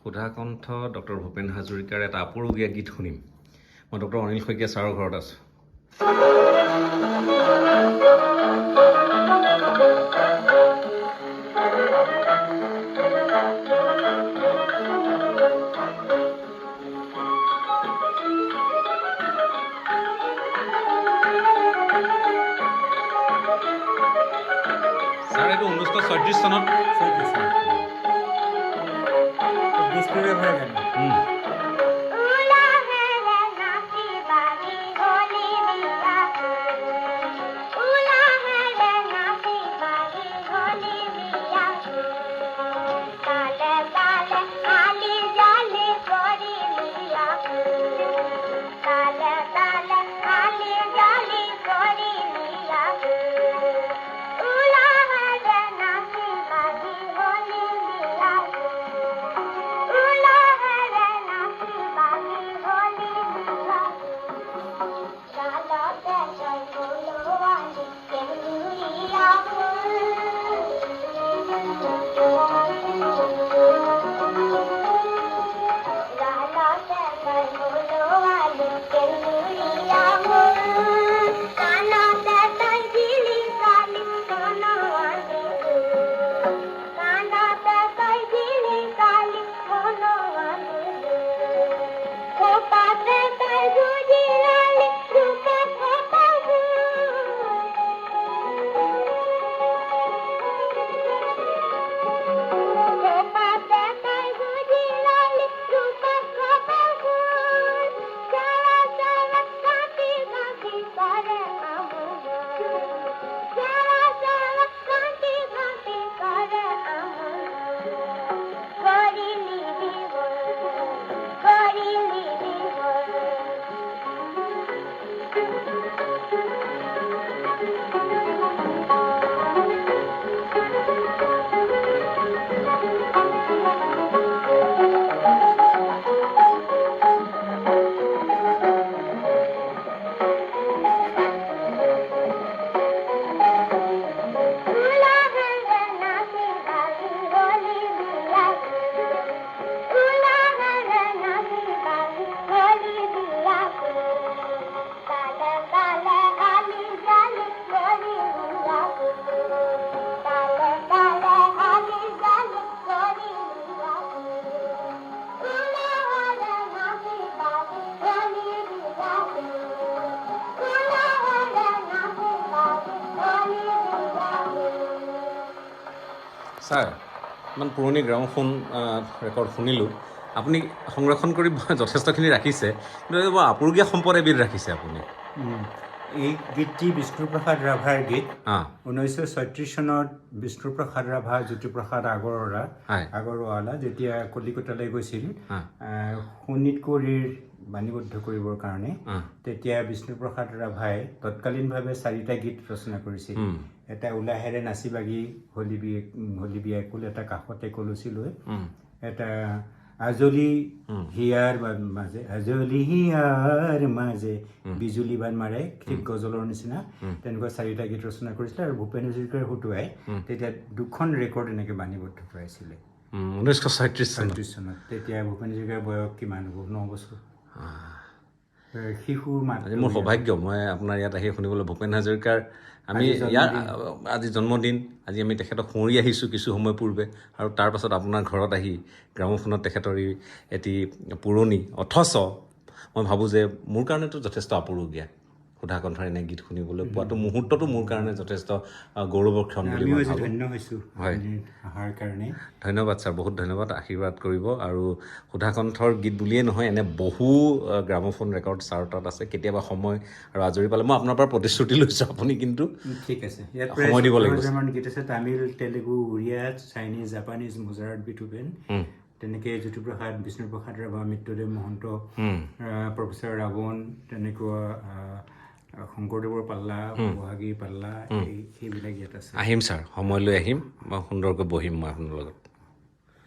Sudhakantha doctor Bhupen হাজৰিকাৰ এটা আপুৰুগীয়া গীত শুনিম। মই ডক্টৰ অনিল শইকীয়া ছাৰৰ ঘৰত আছোঁ। ছাৰ এইটো 1936 চনত ছাৰ ইমান পুৰণি গ্ৰামোফোন ৰেকৰ্ড শুনিলোঁ। আপুনি সংৰক্ষণ কৰি যথেষ্টখিনি ৰাখিছে, কিন্তু বৰ আপুৰুগীয়া সম্পদ এবিধ ৰাখিছে আপুনি। এই গীতটি বিষ্ণুপ্ৰসাদ ৰাভাৰ গীত। 1936 চনত বিষ্ণুপ্ৰসাদ ৰাভা জ্যোতিপ্ৰসাদ আগৰৱালা যেতিয়া কলিকতালৈ গৈছিল শোণিতকৌৰীৰ বাণীবদ্ধ কৰিবৰ কাৰণে, তেতিয়া বিষ্ণুপ্ৰসাদ ৰাভাই তৎকালীনভাৱে 4টা গীত ৰচনা কৰিছিল। এটা উলাহেৰে নাচি বাগি হলি বিয়াই কুল, এটা কাষতে কলচি লৈ, এটা আজলি হিয়াৰ মাজে বিজুলী বান মাৰে, ঠিক গজলৰ নিচিনা, তেনেকুৱা 4টা গীত ৰচনা কৰিছিলে। আৰু ভূপেন হাজৰিকাৰ হতুৱাই তেতিয়া 2খন ৰেকৰ্ড এনেকৈ বাণীবদ্ধ কৰাইছিলে 1936 চনত। তেতিয়া ভূপেন হাজৰিকাৰ বয়স কিমান হ'ব? 9 বছৰ। শিশুৰ মাত। মোৰ সৌভাগ্য মই আপোনাৰ ইয়াত আহি শুনিবলৈ। ভূপেন হাজৰিকাৰ আমি ইয়াৰ আজি জন্মদিন, আজি আমি তেখেতক সুঁৱৰি আহিছোঁ কিছু সময় পূৰ্বে, আৰু তাৰপাছত আপোনাৰ ঘৰত আহি গ্ৰামোফোনত তেখেতৰ এটি পুৰণি, অথচ মই ভাবোঁ যে মোৰ কাৰণেতো যথেষ্ট আপুৰুগীয়া সুধাকণ্ঠৰ এনে গীত শুনিবলৈ পোৱাটো মুহূৰ্তটো মোৰ কাৰণে যথেষ্ট গৌৰৱৰ ক্ষণ বুলি মই ভাবোঁ। হয়, ধন্যবাদ ছাৰ, বহুত ধন্যবাদ। আশীৰ্বাদ কৰিব। আৰু সুধাকণ্ঠৰ গীত বুলিয়েই নহয়, এনে বহু গ্ৰামোফোন ৰেকৰ্ড ছাৰ তাত আছে। কেতিয়াবা সময় আৰু আজৰি পালে মই আপোনাৰ পৰা প্ৰতিশ্ৰুতি লৈছোঁ, আপুনি কিন্তু ঠিক আছে সময় দিব লাগিব। গীত আছে Tamil, Telugu, Odia, Chinese, Japanese, Mozart, Beethoven, তেনেকৈ জ্যোতিপ্ৰসাদ, বিষ্ণুপ্ৰসাদ ৰাভা, মৃত্যুদেৱ মহন্ত, প্ৰফেচাৰ ৰাৱণ, তেনেকুৱা শংকৰদেৱৰ পাল্লা, বহাগীৰ পাল্লা, সেইবিলাক ইয়াত আছে। আহিম ছাৰ, সময় লৈ আহিম, মই সুন্দৰকৈ বহিম মই আপোনাৰ লগত।